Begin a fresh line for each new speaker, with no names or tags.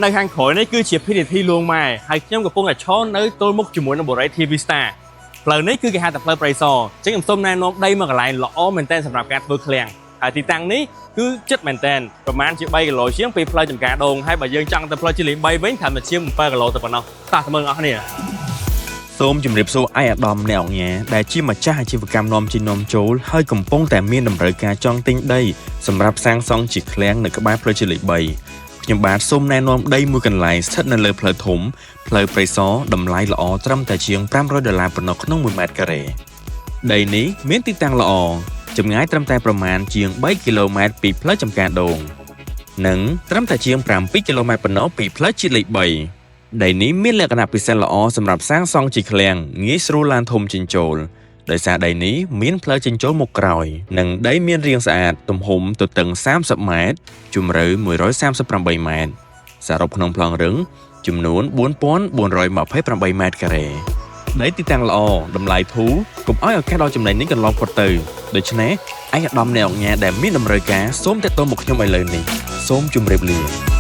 ในทางขอยนี่คือเฉียบพิธีที่ลวงมาให้ย่อมกับพวกช้อนในตัวมุกจมูกในบริทีวีสตาร์เพลินนี่คือการหาแต่เพลินไปซอจึงกับส้มนายนกได้มากหลายหล่อแมนเทนสำหรับการเบิร์เคลียงที่ตังนี้คือจัดแมนเทนประมาณจะใบกับโหลเชียงปีเพลินจำการโดงให้ใบยืนจังแต่เพลินจิลิใบเว้นทำมาเชียงเปิดกับโหลแต่ปนเอาตาทำมึงเอาเนี่ยសូមជម្រាបសួរអាយអាដាមអ្នកញ៉ាដែលជាម្ចាស់អាជីវកម្មនាំចេញនាំចូលហើយកំពុងតែមានតម្រូវការចង់ទិញដីសម្រាប់សាងសង់ជាឃ្លាំងនៅក្បែរផ្លូវជាតិលេខ3ខ្ញុំបាទសូមណែនាំដីមួយកន្លែងស្ថិតនៅលើផ្លូវធំផ្លូវព្រៃសរតម្លៃល្អត្រឹមតែជាង$500ប៉ុណ្ណោះក្នុង1ម៉ែត្រការ៉េដីនេះមានទីតាំងល្អចម្ងាយត្រឹមតែប្រមាណជាង3គីឡូម៉ែត្រពីផ្លូវចំការដូងនិងត្រឹមតែជាង7គីឡូម៉ែត្រប៉ុណ្ណោះពីផ្លូវជាតិលេខ3ដីនេះមានលក្ខណៈពិសេសល្អសម្រាប់សាងសង់ជាឃ្លាំងងាយស្រួលឡានធំចេញចូលដោយសារដីនេះមានផ្លូវចេញចូលមុខក្រោយនិងដីមានរាងស្អាតទំហំទទឹង30ម៉ែត្រជម្រៅ138ម៉ែត្រសរុបក្នុងប្លង់រឹងចំនួន4428ម៉ែត្រការ៉េដីទីតាំងល្អតម្លៃធូរកុំឲ្យឱកាសដល់ចំណេញនេះកន្លងផុតទៅដូច្នេះឯកឧត្តមអ្នកអង្គការដែលមានតម្រូវការសូមទាក់ទងមកខ្ញុំឥឡូវនេះសូមជម្រាបលា